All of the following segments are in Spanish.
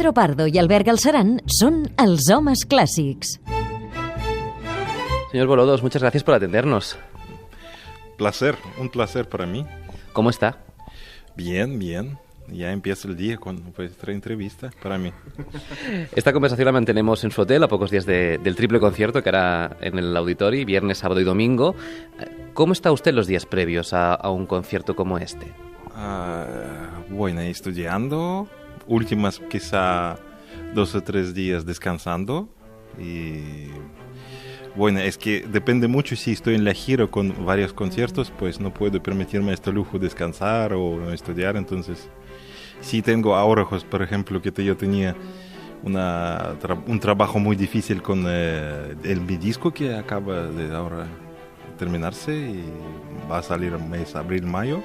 Pedro Pardo y Albert Galceran son Els Homes Clàssics. Señor Bolodos, muchas gracias por atendernos. Un placer para mí. ¿Cómo está? Bien. Ya empieza el día con nuestra entrevista para mí. Esta conversación la mantenemos en su hotel a pocos días del triple concierto que hará en el Auditori, viernes, sábado y domingo. ¿Cómo está usted los días previos a un concierto como este? Bueno, estudiando, últimas quizá 2 o 3 días descansando y... Bueno, es que depende mucho si estoy en la gira con varios conciertos, pues no puedo permitirme este lujo de descansar o no estudiar, entonces si tengo ahora, por ejemplo, que yo tenía un trabajo muy difícil con mi disco que acaba de ahora terminarse y va a salir el mes abril-mayo,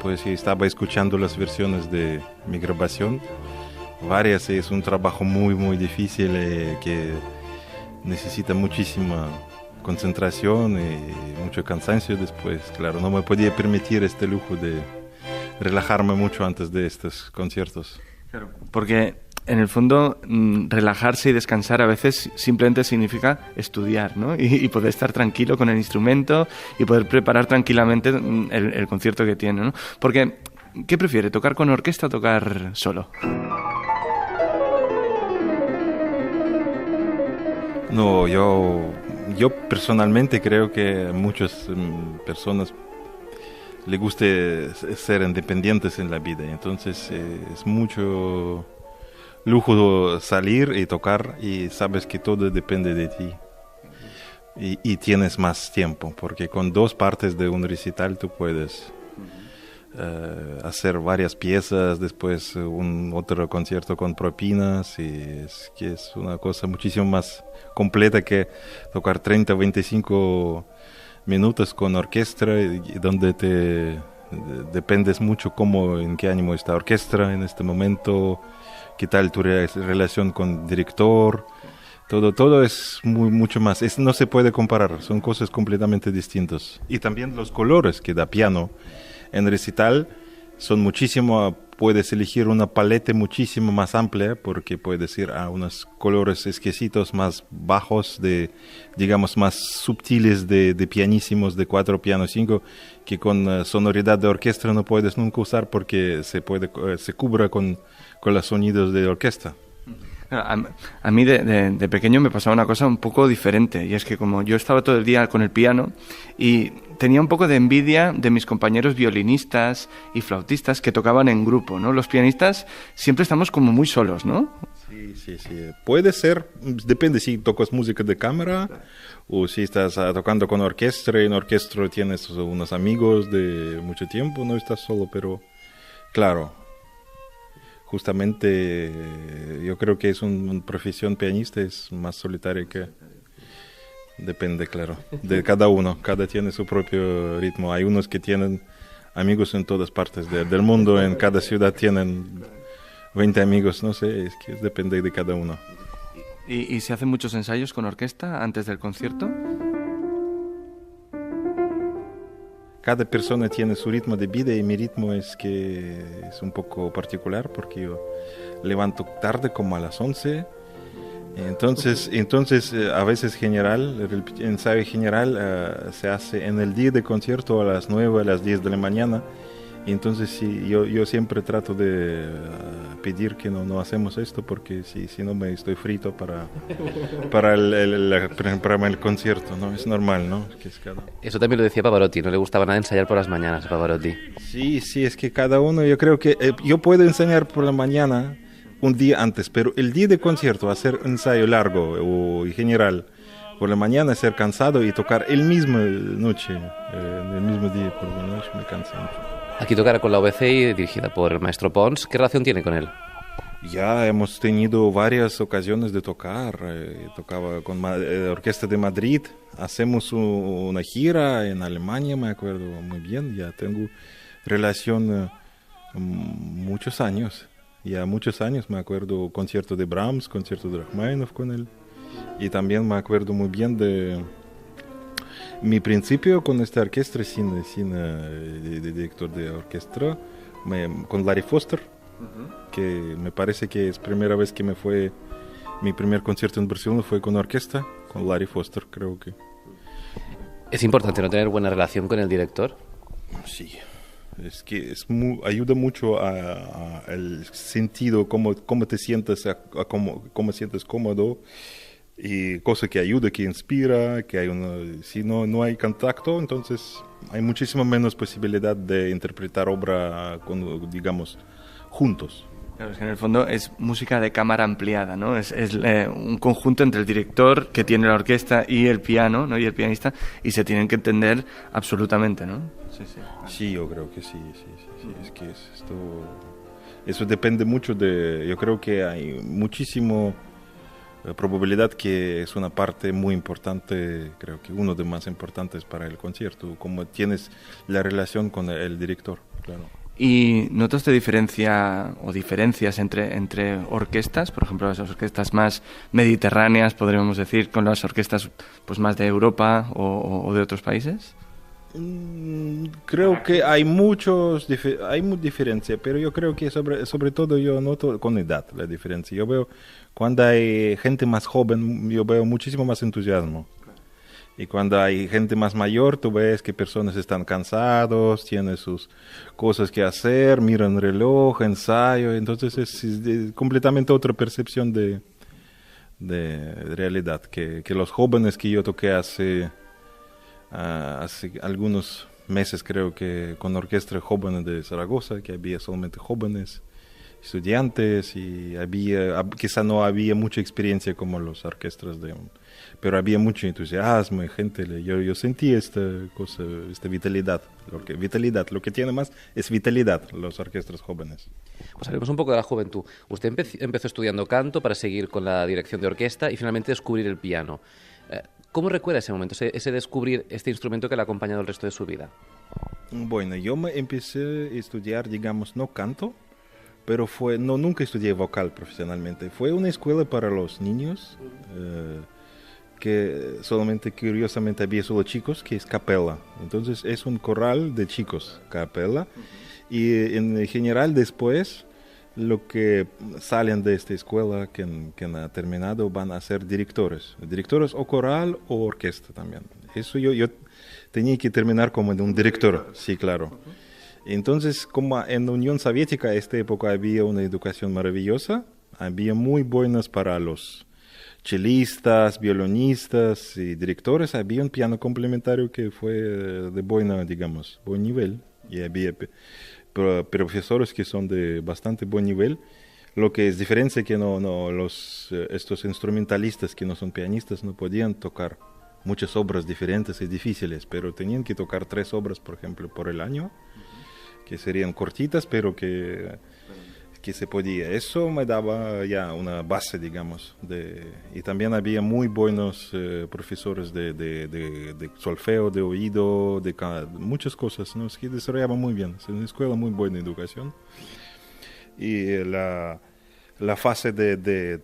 pues estaba escuchando las versiones de mi grabación, varias, es un trabajo muy difícil que necesita muchísima concentración y mucho cansancio después. Claro, no me podía permitir este lujo de relajarme mucho antes de estos conciertos. Claro, porque en el fondo relajarse y descansar a veces simplemente significa estudiar, ¿no? Y poder estar tranquilo con el instrumento y poder preparar tranquilamente el concierto que tiene, ¿no? Porque, ¿qué prefiere, tocar con orquesta o tocar solo? No, yo personalmente creo que a muchas personas les gusta ser independientes en la vida. Entonces es mucho lujo salir y tocar y sabes que todo depende de ti. Y tienes más tiempo, porque con 2 partes de un recital tú puedes hacer varias piezas, después otro concierto con propinas, y es que es una cosa muchísimo más completa que tocar 30 o 25 minutos con orquesta, donde dependes mucho en qué ánimo está la orquesta en este momento, qué tal tu relación con el director. Todo es mucho más. No se puede comparar, son cosas completamente distintas. Y también los colores que da piano en recital son muchísimo, puedes elegir una paleta muchísimo más amplia, porque puedes ir a unos colores exquisitos más bajos, digamos más sutiles de pianísimos de 4 piano 5, que con sonoridad de orquesta no puedes nunca usar porque se cubra con los sonidos de orquesta. A mí de pequeño me pasaba una cosa un poco diferente, y es que como yo estaba todo el día con el piano y tenía un poco de envidia de mis compañeros violinistas y flautistas que tocaban en grupo, ¿no? Los pianistas siempre estamos como muy solos, ¿no? Sí. Puede ser, depende si tocas música de cámara o si estás tocando con orquesta y en orquesta tienes unos amigos de mucho tiempo, no estás solo, pero claro. Justamente yo creo que es una profesión pianista, es más solitaria que... Depende, claro, de cada uno, cada tiene su propio ritmo. Hay unos que tienen amigos en todas partes del mundo, en cada ciudad tienen 20 amigos, no sé, es que depende de cada uno. ¿Y se hacen muchos ensayos con orquesta antes del concierto? Cada persona tiene su ritmo de vida y mi ritmo es un poco particular porque yo levanto tarde como a las 11. Entonces a veces el ensayo general se hace en el día de concierto a las 9, a las 10 de la mañana. Y entonces sí, yo siempre trato de pedir que no hacemos esto porque si no me estoy frito para el concierto, ¿no? Es normal, ¿no? Eso también lo decía Pavarotti, no le gustaba nada ensayar por las mañanas a Pavarotti. Sí, es que cada uno, yo creo que yo puedo ensayar por la mañana un día antes, pero el día de concierto hacer ensayo largo o en general por la mañana ser cansado y tocar el mismo noche, el mismo día por la noche me cansa mucho. Aquí tocará con la OBCI, dirigida por el maestro Pons. ¿Qué relación tiene con él? Ya hemos tenido varias ocasiones de tocar. Tocaba con la Orquesta de Madrid. Hacemos una gira en Alemania, me acuerdo muy bien. Ya tengo relación muchos años. Ya muchos años me acuerdo concierto de Brahms, concierto de Rachmaninoff con él. Y también me acuerdo muy bien de mi principio con esta orquesta sin director de orquesta, con Larry Foster. que me parece que es primera vez que me fue, mi primer concierto en Barcelona fue con orquesta, con Larry Foster, creo que. ¿Es importante no tener buena relación con el director? Sí, es que ayuda mucho a el sentido, cómo te sientes, cómo sientes cómodo, y cosa que ayuda, que inspira, que hay si no hay contacto, entonces hay muchísimo menos posibilidad de interpretar obra, digamos, juntos. Claro, es que en el fondo es música de cámara ampliada, ¿no? Es un conjunto entre el director, que tiene la orquesta, y el piano, ¿no? Y el pianista, y se tienen que entender absolutamente, ¿no? Sí. Sí, yo creo que sí. Es que eso depende mucho yo creo que hay muchísimo probabilidad que es una parte muy importante, creo que uno de más importantes para el concierto, como tienes la relación con el director, claro. ¿Y notas de diferencia o diferencias entre orquestas? Por ejemplo, las orquestas más mediterráneas, podríamos decir, con las orquestas pues más de Europa o de otros países. Creo que hay diferencia, pero yo creo que sobre todo yo noto con edad la diferencia. Yo veo cuando hay gente más joven, yo veo muchísimo más entusiasmo. Y cuando hay gente más mayor, tú ves que personas están cansados, tienen sus cosas que hacer, miran reloj, ensayo. Entonces es completamente otra percepción de realidad. Que los jóvenes que yo toqué hace algunos meses, creo que con orquesta jóvenes de Zaragoza, que había solamente jóvenes estudiantes y quizá no había mucha experiencia como las orquestas pero había mucho entusiasmo y gente, yo sentí esta vitalidad, lo que tiene más es vitalidad las orquestas jóvenes. Pues hablemos un poco de la juventud. Usted empezó estudiando canto para seguir con la dirección de orquesta y finalmente descubrir el piano. ¿Cómo recuerda ese momento, ese descubrir este instrumento que le ha acompañado el resto de su vida? Bueno, yo empecé a estudiar, digamos, no canto, pero nunca estudié vocal profesionalmente. Fue una escuela para los niños, que solamente, curiosamente, había solo chicos, que es capella. Entonces es un coral de chicos, capella. Y en general después, lo que salen de esta escuela, que han terminado, van a ser directores o coral o orquesta también. Eso yo tenía que terminar como un director, sí, claro. Entonces, como en la Unión Soviética, en esta época había una educación maravillosa, había muy buenas para los chelistas, violinistas y directores, había un piano complementario que fue de buen nivel, y había profesores que son de bastante buen nivel. Lo que es diferencia que estos instrumentalistas que no son pianistas no podían tocar muchas obras diferentes y difíciles, pero tenían que tocar 3 obras, por ejemplo, por el año, que serían cortitas, pero que se podía. Eso me daba ya una base, digamos. Y también había muy buenos profesores de solfeo, de oído, de muchas cosas, ¿no? Es que desarrollaban muy bien. Es una escuela muy buena de educación. Y la fase de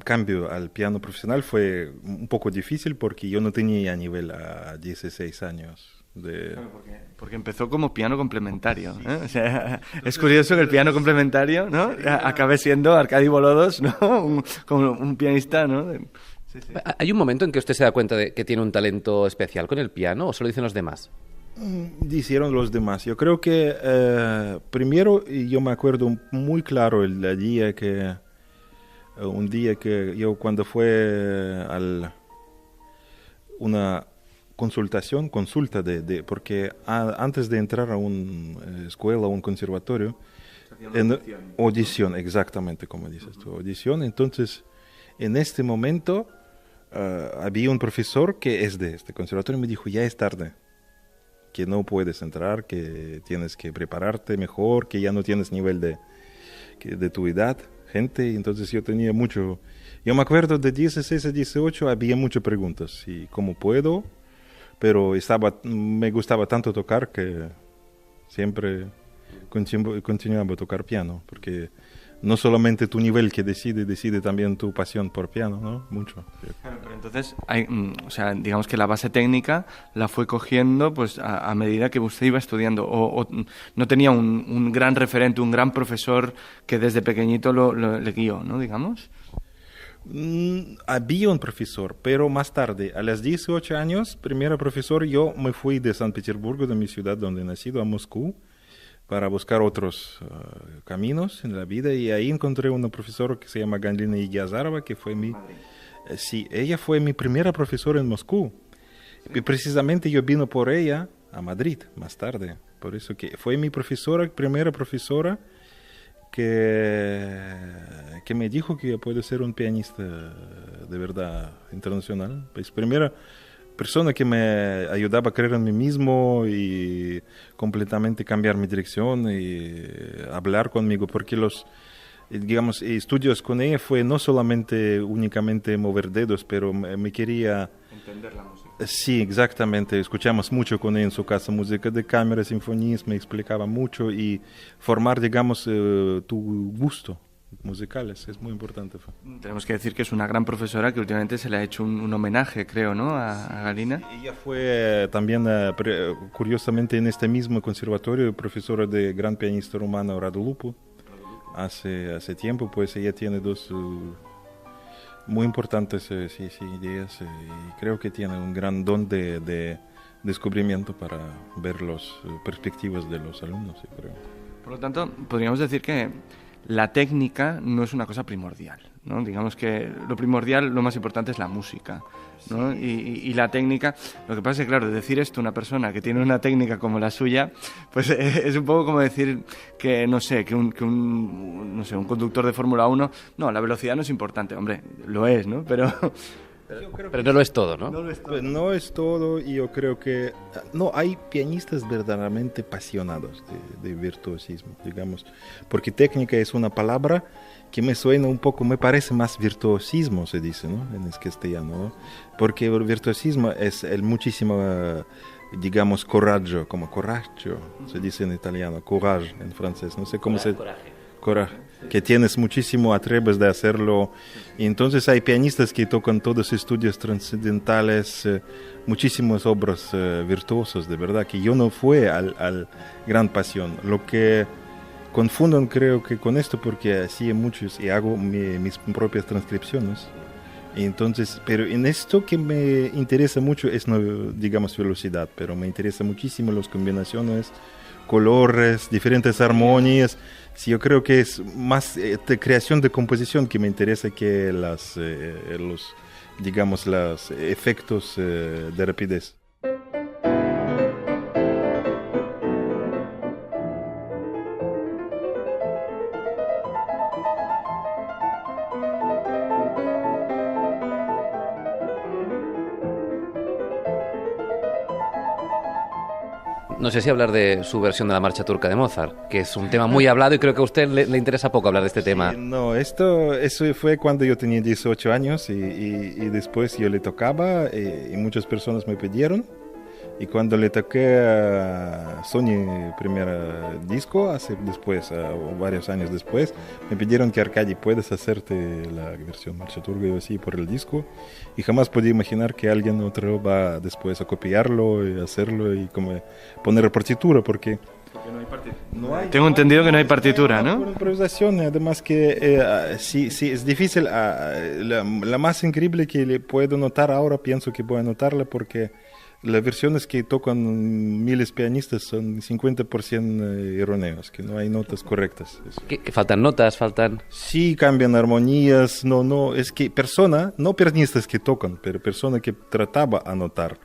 cambio al piano profesional fue un poco difícil porque yo no tenía nivel a 16 años. Claro, porque empezó como piano complementario, ¿eh? O sea, es curioso que el piano complementario, ¿no? Acabe siendo Arkady Volodos, ¿no? Como un pianista, ¿no? Sí. ¿Hay un momento en que usted se da cuenta de que tiene un talento especial con el piano o solo dicen los demás? Hicieron los demás. Yo creo que primero, y yo me acuerdo muy claro un día que yo cuando fue una consulta porque antes de entrar a una escuela o un conservatorio, audición, exactamente como dices tú, audición. Entonces, en este momento había un profesor que es de este conservatorio y me dijo, ya es tarde, que no puedes entrar, que tienes que prepararte mejor, que ya no tienes nivel de tu edad, gente. Entonces yo me acuerdo de 16 a 18 había muchas preguntas, y cómo puedo, pero me gustaba tanto tocar que siempre continuaba a tocar piano, porque no solamente tu nivel que decide también tu pasión por piano, ¿no? Mucho. Claro, pero entonces, o sea, digamos que la base técnica la fue cogiendo pues a medida que usted iba estudiando, o no tenía un gran referente, un gran profesor que desde pequeñito le guió, ¿no? Digamos. Había un profesor, pero más tarde, a los 18 años, primer profesor, yo me fui de San Petersburgo, de mi ciudad donde he nacido, a Moscú, para buscar otros caminos en la vida, y ahí encontré una profesora que se llama Galina Igiazarova, que fue sí, ella fue mi primera profesora en Moscú, y precisamente yo vino por ella a Madrid más tarde, por eso que fue mi primera profesora, que me dijo que yo puedo ser un pianista de verdad internacional. Pues primera persona que me ayudaba a creer en mí mismo y completamente cambiar mi dirección y hablar conmigo, porque los, digamos, estudios con ella fue no solamente únicamente mover dedos, pero me quería entender la música. Sí, exactamente. Escuchamos mucho con él en su casa música de cámara, sinfonías, me explicaba mucho y formar, digamos, tu gusto musicales es muy importante. Tenemos que decir que es una gran profesora que últimamente se le ha hecho un homenaje, creo, ¿no? A Galina. Ella fue también, curiosamente, en este mismo conservatorio, profesora de gran pianista rumano Radu Lupu. Hace tiempo, pues ella tiene dos muy importantes ideas y creo que tiene un gran don de descubrimiento para ver las perspectivas de los alumnos, creo. Por lo tanto, podríamos decir que la técnica no es una cosa primordial, ¿no? Digamos que lo primordial, lo más importante es la música, ¿no? Y la técnica, lo que pasa es que, claro, decir esto a una persona que tiene una técnica como la suya, pues es un poco como decir que, no sé, que un conductor de Fórmula 1, no, la velocidad no es importante, hombre, lo es, ¿no? Pero no lo es todo, ¿no? No es todo, y yo creo que no hay pianistas verdaderamente apasionados de virtuosismo, digamos, porque técnica es una palabra que me suena un poco, me parece más virtuosismo, se dice, ¿no? En castellano, ¿no? Porque el virtuosismo es el muchísimo, digamos, coraggio, como coraggio, se dice en italiano, courage en francés, no sé cómo coraje, que tienes muchísimo, atreves de hacerlo. Y entonces hay pianistas que tocan todos estudios trascendentales, muchísimas obras virtuosas, de verdad, que yo no fue al gran pasión. Lo que confunden creo que con esto, porque hacía muchos y hago mis propias transcripciones. Y entonces, pero en esto que me interesa mucho es, no, digamos, velocidad, pero me interesa muchísimo las combinaciones, colores, diferentes armonías. Sí, yo creo que es más de creación de composición que me interesa que los efectos de rapidez. No sé si hablar de su versión de la marcha turca de Mozart, que es un tema muy hablado y creo que a usted le interesa poco hablar de este tema. No, eso fue cuando yo tenía 18 años y después yo le tocaba y muchas personas me pidieron. Y cuando le toqué a Sony primer disco, varios años después, me pidieron que Arkady, ¿puedes hacerte la versión marcha turca? Y yo sí, por el disco. Y jamás podía imaginar que alguien otro va después a copiarlo y hacerlo y como poner partitura, porque no hay partitura. Tengo entendido que no hay partitura, ¿no? Por improvisación, además que sí, es difícil. La más increíble que le puedo notar ahora, pienso que voy a notarla porque las versiones que tocan miles pianistas son 50% erróneos, que no hay notas correctas. ¿Que faltan notas? Sí, cambian armonías, no, es que no pianistas que tocan, pero persona que trataba a notar.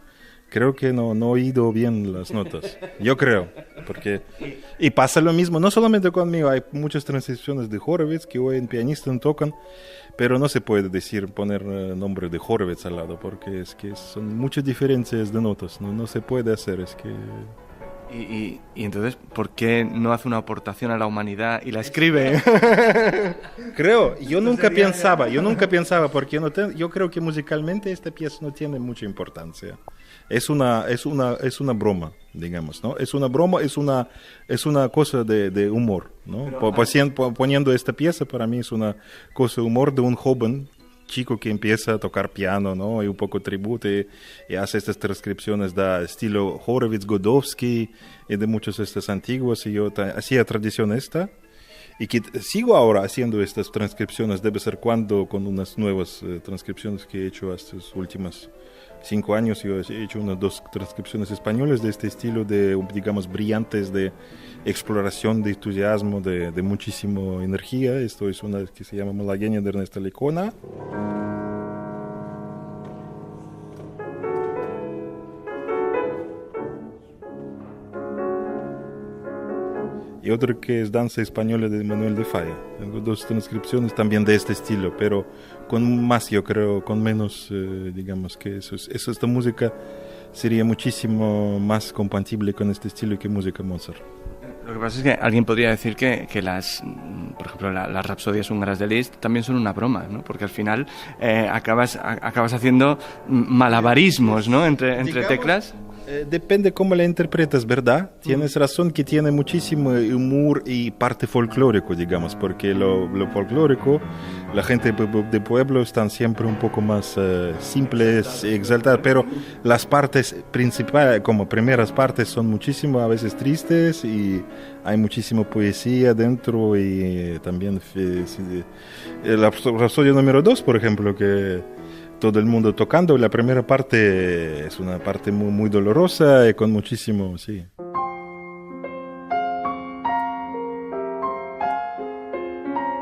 Creo que no he oído bien las notas, yo creo, y pasa lo mismo, no solamente conmigo, hay muchas transcripciones de Horowitz que hoy en pianistas tocan, pero no se puede poner nombre de Horowitz al lado, porque es que son muchas diferencias de notas, no se puede hacer, es que... Y entonces, ¿por qué no hace una aportación a la humanidad y la escribe? Creo, yo nunca pensaba, porque yo creo que musicalmente esta pieza no tiene mucha importancia. Es una broma, digamos, ¿no? Es una broma, es una cosa de humor, ¿no? Poniendo esta pieza, para mí es una cosa de humor de un joven chico que empieza a tocar piano, ¿no? Y un poco tributo y hace estas transcripciones de estilo Horowitz, Godowsky y de muchos de estos antiguos. Y yo hacía tradición esta y que sigo ahora haciendo estas transcripciones de vez en cuando con unas nuevas transcripciones que he hecho estos últimos 5 años. Yo he hecho unas 2 transcripciones españolas de este estilo de, digamos, brillantes de exploración, de entusiasmo, de muchísima energía. Esto es una que se llama Malagueña de Ernesto Lecona. Y otro que es Danza Española de Manuel de Falla. Tengo 2 transcripciones también de este estilo, pero con más, yo creo, con menos, digamos que esta música sería muchísimo más compatible con este estilo que música Mozart. Lo que pasa es que alguien podría decir que por ejemplo, las rapsodias húngaras de Liszt también son una broma, ¿no? Porque al final acabas haciendo malabarismos, ¿no? Entre teclas. Depende cómo la interpretas, ¿verdad? Tienes razón que tiene muchísimo humor y parte folclórico, digamos, porque lo folclórico, la gente de pueblo están siempre un poco más simples, exaltadas, pero las partes principales, como primeras partes, son muchísimo a veces tristes y hay muchísima poesía dentro y también la rapsodia número 2, por ejemplo, que todo el mundo tocando. La primera parte es una parte muy, muy dolorosa y con muchísimo, sí.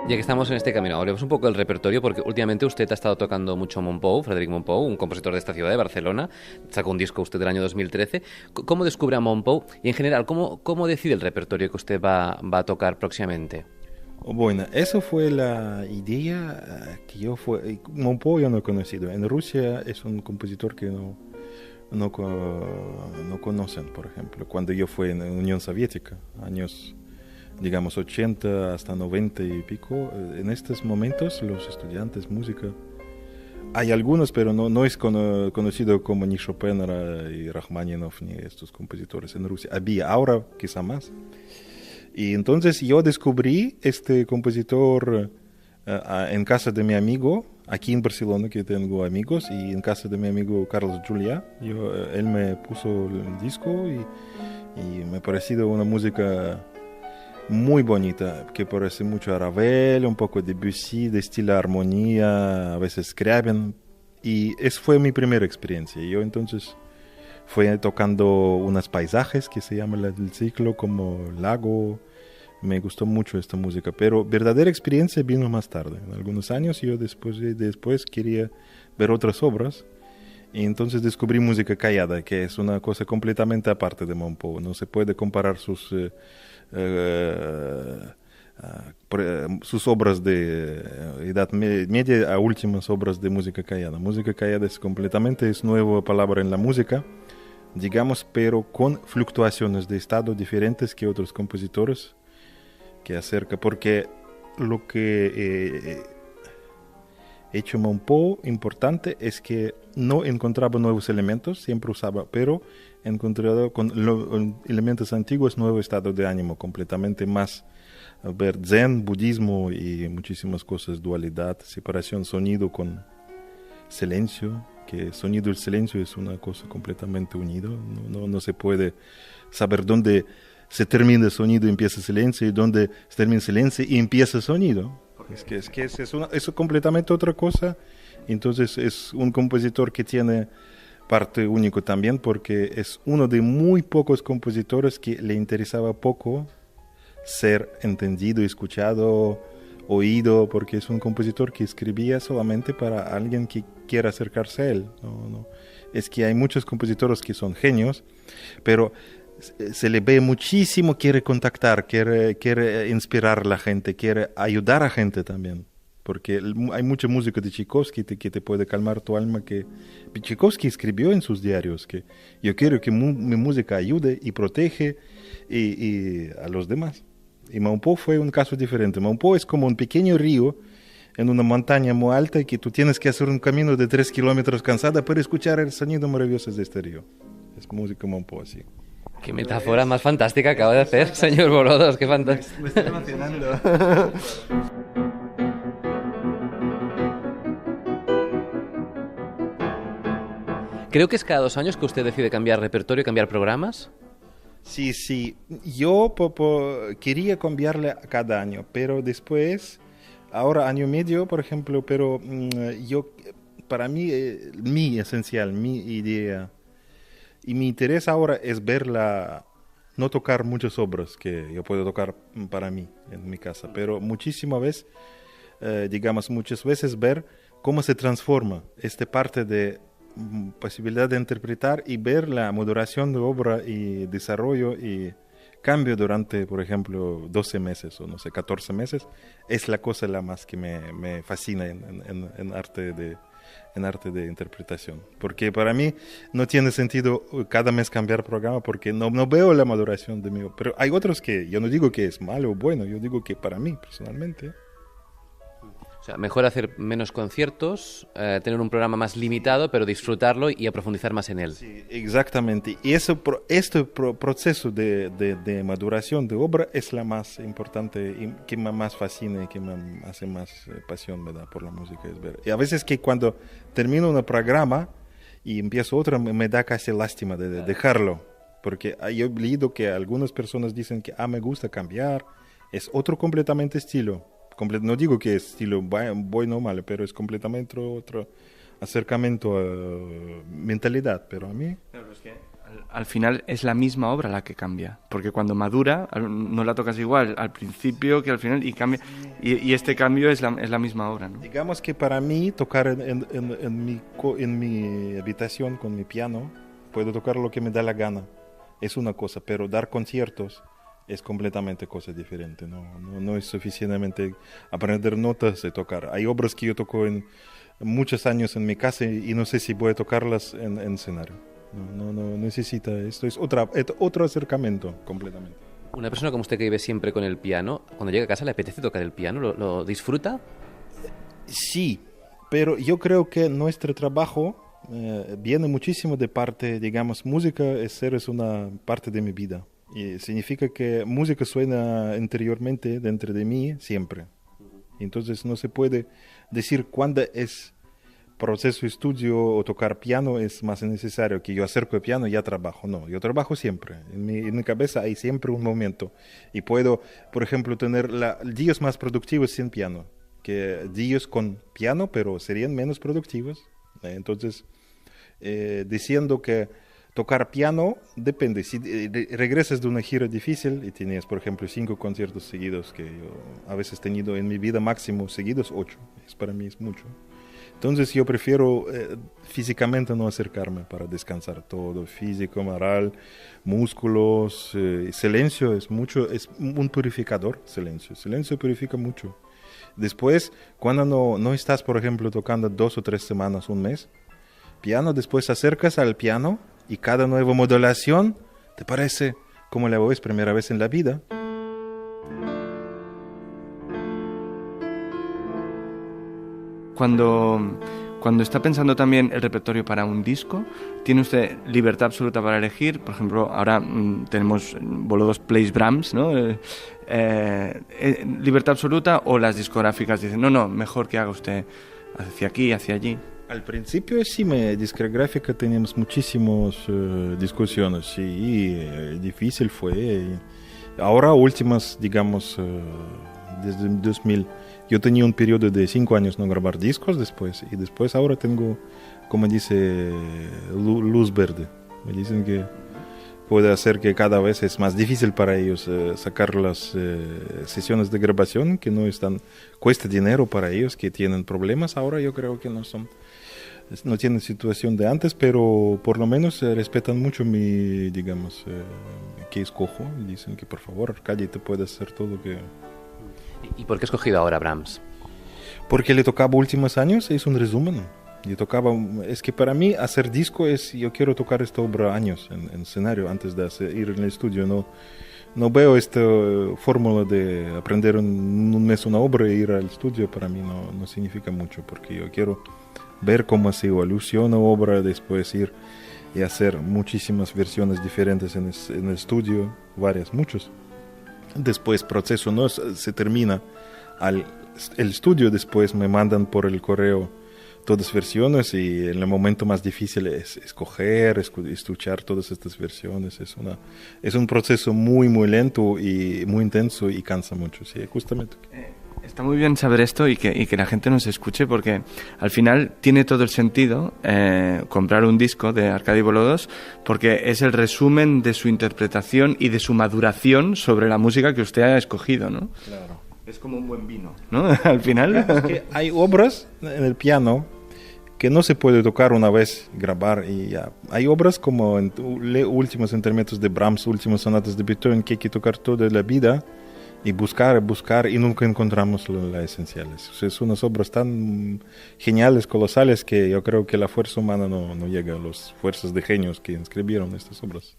Ya que estamos en este camino, hablemos un poco del repertorio, porque últimamente usted ha estado tocando mucho Montpou, Frédéric Montpou, un compositor de esta ciudad de Barcelona. Sacó un disco usted del año 2013. ¿Cómo descubre a Montpou? Y en general, ¿cómo decide el repertorio que usted va a tocar próximamente? Bueno, eso fue la idea que Montpou yo no he conocido. En Rusia es un compositor que no conocen, por ejemplo. Cuando yo fui en la Unión Soviética, años, digamos, 80 hasta 90 y pico, en estos momentos los estudiantes de música, hay algunos, pero no es conocido como ni Chopin y Rachmaninoff ni estos compositores en Rusia. Ahora quizá más. Y entonces yo descubrí este compositor en casa de mi amigo, aquí en Barcelona, que tengo amigos, y en casa de mi amigo Carlos Juliá. Él me puso el disco y me ha parecido una música muy bonita, que parece mucho a Ravel, un poco de Debussy, de estilo armonía, a veces Scriabin. Y esa fue mi primera experiencia. Yo entonces fui tocando unos paisajes que se llama el ciclo, como lago. Me gustó mucho esta música, pero verdadera experiencia vino más tarde. En algunos años yo después quería ver otras obras y entonces descubrí música callada, que es una cosa completamente aparte de Montpou. No se puede comparar sus obras de edad media a últimas obras de música callada. Música callada es nueva palabra en la música, digamos, pero con fluctuaciones de estado diferentes que otros compositores que acerca, porque lo que hecho Montpou importante es que no encontraba nuevos elementos, siempre usaba, pero encontrado con elementos antiguos nuevo estado de ánimo, completamente más ver zen, budismo y muchísimas cosas, dualidad, separación, sonido con silencio, que sonido y silencio es una cosa completamente unido, no se puede saber dónde se termina el sonido y empieza el silencio, y dónde se termina el silencio y empieza el sonido. Es completamente otra cosa. Entonces es un compositor que tiene parte único también, porque es uno de muy pocos compositores que le interesaba poco ser entendido, escuchado, oído, porque es un compositor que escribía solamente para alguien que quiera acercarse a él. No. Es que hay muchos compositores que son genios, pero se le ve muchísimo, quiere contactar, quiere inspirar a la gente, quiere ayudar a gente también. porque hay mucha música de Tchaikovsky que te puede calmar tu alma, que Tchaikovsky escribió en sus diarios que yo quiero que mi música ayude y protege y a los demás. Y Maupoa fue un caso diferente. Maupoa es como un pequeño río en una montaña muy alta y que tú tienes que hacer un camino de 3 kilómetros cansada para escuchar el sonido maravilloso de este río. Es música Maupoa, sí. Qué metáfora más fantástica acaba de hacer, señor Bolodos, qué fantástico. Me estoy emocionando. Creo que es cada 2 años que usted decide cambiar repertorio, cambiar programas. Sí, sí. Yo quería cambiarle cada año, pero después, ahora año y medio, por ejemplo, pero para mí, mi esencial, mi idea y mi interés ahora es no tocar muchas obras que yo puedo tocar para mí en mi casa, pero muchas veces ver cómo se transforma esta parte de posibilidad de interpretar y ver la modulación de obra y desarrollo y cambio durante, por ejemplo, 12 meses o 14 meses, es la cosa la más que me fascina en arte de interpretación. Porque para mí no tiene sentido cada mes cambiar programa porque no veo la maduración de mí. Pero hay otros que yo no digo que es malo o bueno, yo digo que para mí personalmente. O sea, mejor hacer menos conciertos, tener un programa más limitado, pero disfrutarlo y profundizar más en él. Sí, exactamente. Y este proceso de maduración de obra es la más importante y que me más fascina y que me hace más pasión, ¿verdad? Por la música. Es ver. Y a veces que cuando termino un programa y empiezo otro, me da casi lástima de dejarlo. Porque yo he leído que algunas personas dicen que me gusta cambiar, es otro completamente estilo. No digo que es estilo bueno o malo, pero es completamente otro acercamiento a mentalidad. Pero a mí... Claro, es que al final es la misma obra la que cambia. Porque cuando madura, no la tocas igual al principio que al final y cambia. Y este cambio es la misma obra, ¿no? Digamos que para mí tocar en mi habitación con mi piano, puedo tocar lo que me da la gana. Es una cosa, pero dar conciertos es completamente cosa diferente, no es suficientemente aprender notas de tocar. Hay obras que yo toco en muchos años en mi casa y no sé si voy a tocarlas en escenario. No necesita, esto es otro acercamiento completamente. Una persona como usted que vive siempre con el piano, cuando llega a casa le apetece tocar el piano, ¿lo disfruta? Sí, pero yo creo que nuestro trabajo viene muchísimo de parte, digamos, música es una parte de mi vida. Y significa que música suena interiormente dentro de mí siempre. Entonces no se puede decir cuándo es proceso estudio o tocar piano es más necesario que yo acerco el piano y ya trabajo. No, yo trabajo siempre. En mi cabeza hay siempre un momento. Y puedo, por ejemplo, tener días más productivos sin piano que días con piano, pero serían menos productivos. Entonces, diciendo que tocar piano depende. Si regresas de una gira difícil y tienes, por ejemplo, 5 conciertos seguidos, que yo a veces he tenido en mi vida máximo seguidos 8, para mí es mucho. Entonces yo prefiero físicamente no acercarme para descansar todo, físico, moral, músculos, silencio es un purificador, silencio purifica mucho. Después, cuando no estás, por ejemplo, tocando 2 o 3 semanas, un mes, piano, después acercas al piano y cada nueva modulación te parece como la voz primera vez en la vida. Cuando está pensando también el repertorio para un disco, ¿tiene usted libertad absoluta para elegir? Por ejemplo, ahora tenemos Bolodos Plays Brahms, ¿no? ¿Libertad absoluta o las discográficas dicen, no, mejor que haga usted hacia aquí, hacia allí? Al principio sí, discográfica teníamos muchísimas discusiones y difícil fue. Ahora últimas, digamos, desde 2000, yo tenía un periodo de 5 años no grabar discos después y después ahora tengo, como dice, luz verde. Me dicen que puede hacer que cada vez es más difícil para ellos sacar las sesiones de grabación que cuesta dinero para ellos, que tienen problemas. Ahora yo creo que no tienen situación de antes, pero por lo menos respetan mucho que escojo. Dicen que por favor, Arcadio, te puedes hacer todo que... ¿Y por qué has escogido ahora Brahms? Porque le tocaba últimos años, es un resumen. Yo tocaba, es que para mí hacer disco es, yo quiero tocar esta obra años en escenario antes de ir en el estudio. No veo esta fórmula de aprender en un mes una obra e ir al estudio. Para mí no significa mucho, porque yo quiero ver cómo se evoluciona la obra, después ir y hacer muchísimas versiones diferentes en el estudio, muchos. Después proceso no se termina el estudio, después me mandan por el correo todas versiones y en el momento más difícil es escoger, escuchar todas estas versiones. Es un proceso muy, muy lento y muy intenso y cansa mucho, sí, justamente. Está muy bien saber esto y que la gente nos escuche, porque al final tiene todo el sentido comprar un disco de Arkady Bolodós, porque es el resumen de su interpretación y de su maduración sobre la música que usted ha escogido, ¿no? Claro. Es como un buen vino, ¿no? Al final. Es que hay obras en el piano que no se puede tocar una vez, grabar y ya. Hay obras como últimos intermedios de Brahms, últimos sonatas de Beethoven, que hay que tocar toda la vida y buscar y nunca encontramos las esenciales. O sea, son unas obras tan geniales, colosales, que yo creo que la fuerza humana no llega a las fuerzas de genios que escribieron estas obras.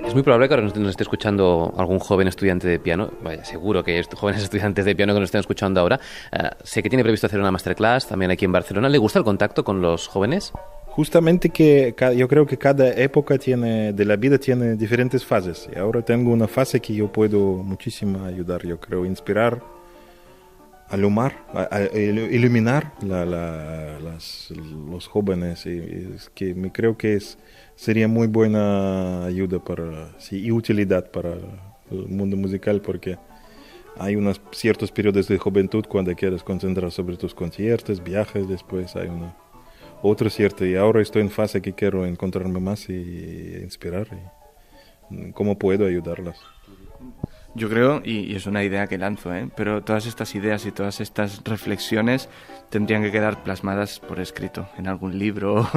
Es muy probable que ahora nos esté escuchando algún joven estudiante de piano. Vaya, seguro que hay jóvenes estudiantes de piano que nos estén escuchando ahora. Sé que tiene previsto hacer una masterclass también aquí en Barcelona. ¿Le gusta el contacto con los jóvenes? Justamente que yo creo que cada época de la vida tiene diferentes fases. Y ahora tengo una fase que yo puedo muchísimo ayudar, yo creo, inspirar, iluminar los jóvenes. Y es que creo que sería muy buena ayuda y utilidad para el mundo musical, porque hay unos ciertos periodos de juventud cuando quieres concentrar sobre tus conciertos, viajes, después hay otro cierto, y ahora estoy en fase que quiero encontrarme más y inspirar, y cómo puedo ayudarlas. Yo creo, y es una idea que lanzo, pero todas estas ideas y todas estas reflexiones tendrían que quedar plasmadas por escrito, en algún libro,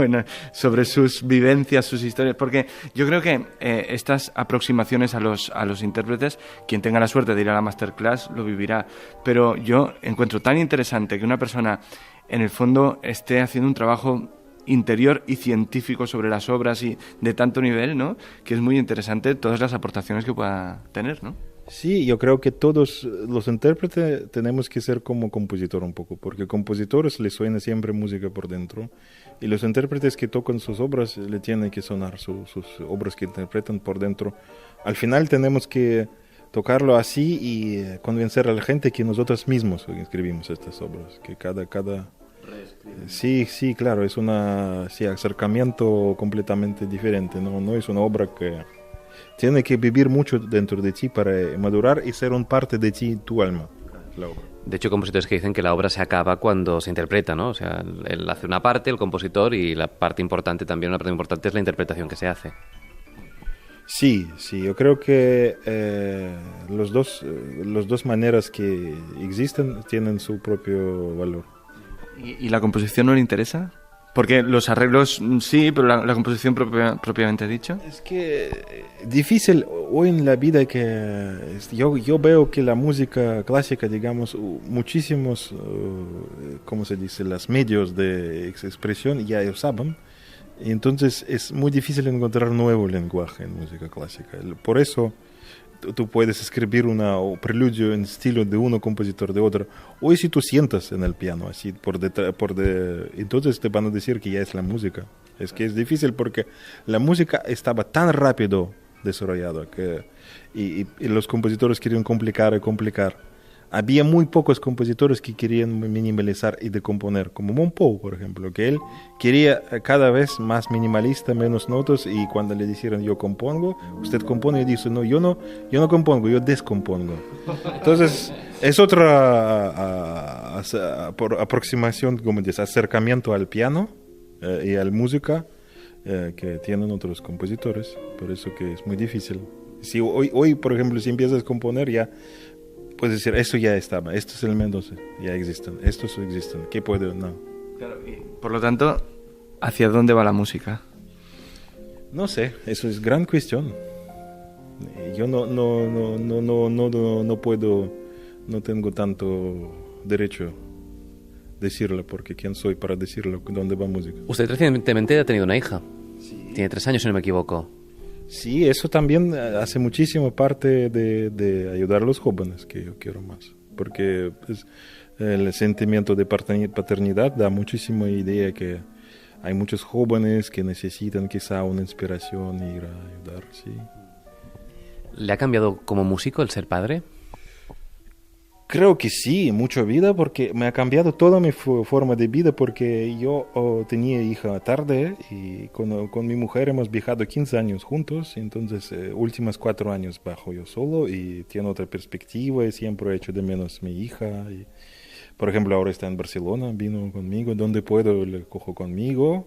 sobre sus vivencias, sus historias, porque yo creo que estas aproximaciones a los intérpretes, quien tenga la suerte de ir a la masterclass lo vivirá, pero yo encuentro tan interesante que una persona en el fondo esté haciendo un trabajo interior y científico sobre las obras y de tanto nivel, ¿no? Que es muy interesante todas las aportaciones que pueda tener, ¿no? Sí, yo creo que todos los intérpretes tenemos que ser como compositor un poco, porque compositores les suena siempre música por dentro, y los intérpretes que tocan sus obras le tienen que sonar sus obras que interpretan por dentro. Al final tenemos que tocarlo así y convencer a la gente que nosotros mismos escribimos estas obras, que cada sí, claro, es acercamiento completamente diferente, no es una obra que tiene que vivir mucho dentro de ti para madurar y ser un parte de ti, tu alma, la obra. De hecho, hay compositores que dicen que la obra se acaba cuando se interpreta, ¿no? O sea, él hace una parte, el compositor, y una parte importante es la interpretación que se hace. Sí, yo creo que las dos maneras que existen tienen su propio valor. ¿Y la composición no le interesa? Porque los arreglos sí, pero la composición propiamente dicho. Es que difícil hoy en la vida que yo veo que la música clásica, digamos, muchísimos, ¿cómo se dice? Los medios de expresión ya usaban. Y entonces es muy difícil encontrar nuevo lenguaje en música clásica. Por eso tú puedes escribir un preludio en estilo de uno compositor de otro. Hoy si tú sientas en el piano así entonces te van a decir que ya es la música. Es que es difícil porque la música estaba tan rápido desarrollada y los compositores querían complicar. Había muy pocos compositores que querían minimalizar y decomponer, como Monpou, por ejemplo, que él quería cada vez más minimalista, menos notas, y cuando le dijeron yo compongo, usted compone, y dice no, yo no compongo, yo descompongo. Entonces es otra aproximación, como dices, acercamiento al piano y a la música que tienen otros compositores, por eso que es muy difícil. Si hoy por ejemplo, si empiezas a componer ya puedes decir, esto ya estaba, estos elementos ya existen, estos existen, ¿qué puedo? No. Claro, y por lo tanto, ¿hacia dónde va la música? No sé, eso es gran cuestión. Yo no puedo no tengo tanto derecho decirlo, porque quién soy para decirlo, dónde va música. Usted recientemente ha tenido una hija. Sí. Tiene 3 años, si no me equivoco. Sí, eso también hace muchísimo parte de ayudar a los jóvenes, que yo quiero más. Porque pues, el sentimiento de paternidad da muchísima idea que hay muchos jóvenes que necesitan quizá una inspiración e ir a ayudar, sí. ¿Le ha cambiado como músico el ser padre? Creo que sí, mucha vida, porque me ha cambiado toda mi forma de vida, porque yo tenía hija tarde y con mi mujer hemos viajado 15 años juntos, entonces últimos 4 años bajo yo solo y tiene otra perspectiva y siempre he hecho de menos mi hija. Y, por ejemplo, ahora está en Barcelona, vino conmigo, donde puedo le cojo conmigo.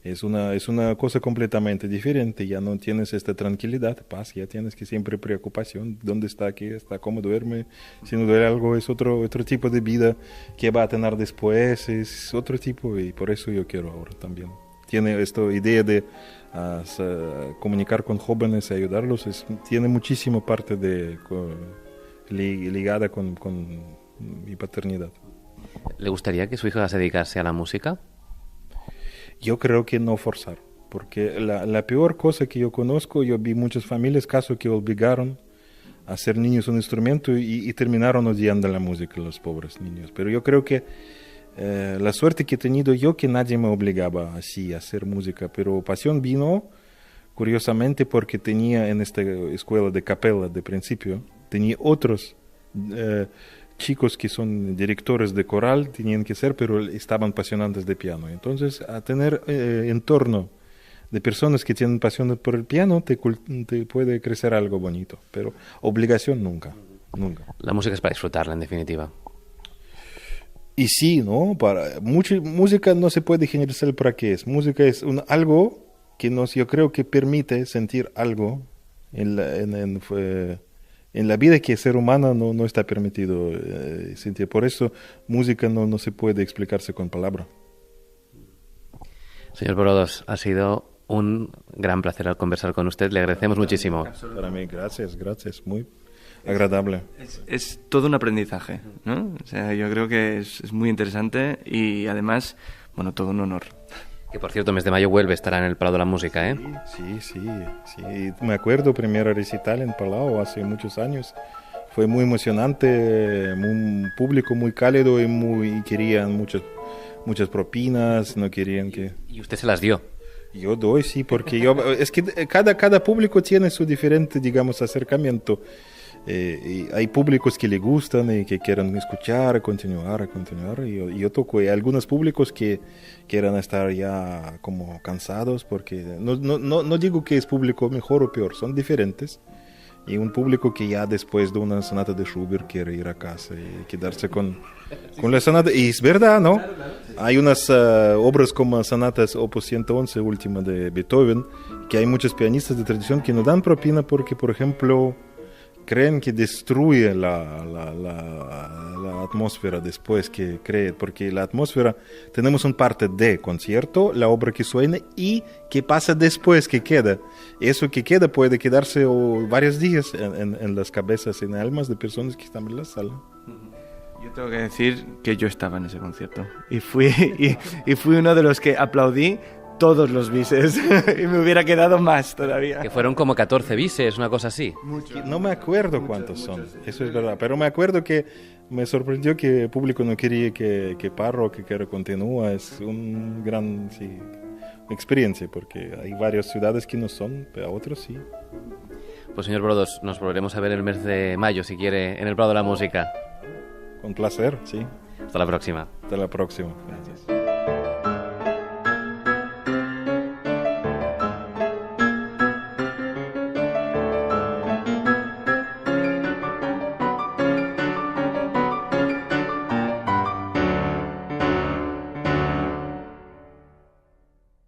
Es una cosa completamente diferente, ya no tienes esta tranquilidad, paz, ya tienes que siempre preocupación, dónde está, qué está, cómo duerme, si no duele algo es otro tipo de vida que va a tener después, es otro tipo y por eso yo quiero ahora también. Tiene esta idea de comunicar con jóvenes y ayudarlos, tiene muchísima parte ligada con mi paternidad. ¿Le gustaría que su hija se dedicase a la música? Yo creo que no forzar, porque la peor cosa que yo conozco, yo vi muchas familias, casos que obligaron a hacer niños un instrumento y terminaron odiando la música, los pobres niños. Pero yo creo que la suerte que he tenido yo, que nadie me obligaba así a hacer música, pero pasión vino, curiosamente, porque tenía en esta escuela de capella de principio, tenía otros chicos que son directores de coral, tenían que ser, pero estaban apasionados de piano. Entonces, a tener entorno de personas que tienen pasión por el piano, te puede crecer algo bonito, pero obligación nunca, nunca. La música es para disfrutarla, en definitiva. Y sí, ¿no? Música no se puede generalizar para qué es. Música es algo que yo creo que permite sentir algo en la vida que el ser humano no está permitido sentir. Por eso música no se puede explicarse con palabras. Señor Brodos, ha sido un gran placer al conversar con usted. Le agradecemos muchísimo. Para mí, gracias. Muy agradable. Es todo un aprendizaje, ¿no? O sea, yo creo que es muy interesante y además, bueno, todo un honor. Que por cierto, mes de mayo vuelve, estará en el Palau de la Música, ¿eh? Sí. Me acuerdo, primera recital en Palau hace muchos años. Fue muy emocionante, un público muy cálido y querían muchas propinas, no querían que... ¿Y usted se las dio? Yo doy, sí, porque es que cada público tiene su diferente, digamos, acercamiento. Y hay públicos que le gustan y que quieren escuchar, continuar. Y yo toco. Hay algunos públicos que quieran estar ya como cansados, porque no digo que es público mejor o peor, son diferentes. Y un público que ya después de una sonata de Schubert quiere ir a casa y quedarse con la sonata. Y es verdad, ¿no? Hay unas obras como sonatas Opus 111, última de Beethoven, que hay muchos pianistas de tradición que no dan propina porque, por ejemplo, creen que destruye la atmósfera después que cree, porque la atmósfera, tenemos un parte de concierto, la obra que suena y que pasa después que queda. Eso que queda puede quedarse varios días en las cabezas, en almas de personas que están en la sala. Yo tengo que decir que yo estaba en ese concierto y fui uno de los que aplaudí todos los bises y me hubiera quedado más todavía. Que fueron como 14 bises, una cosa así. No me acuerdo cuántos son, eso es verdad, pero me acuerdo que me sorprendió que el público no quería que paro, que continúe. Es un gran experiencia, porque hay varias ciudades que no son, pero otras sí. Pues señor Brodos, nos volveremos a ver el mes de mayo, si quiere, en el Prado de la Música. Con placer, sí. Hasta la próxima. Hasta la próxima.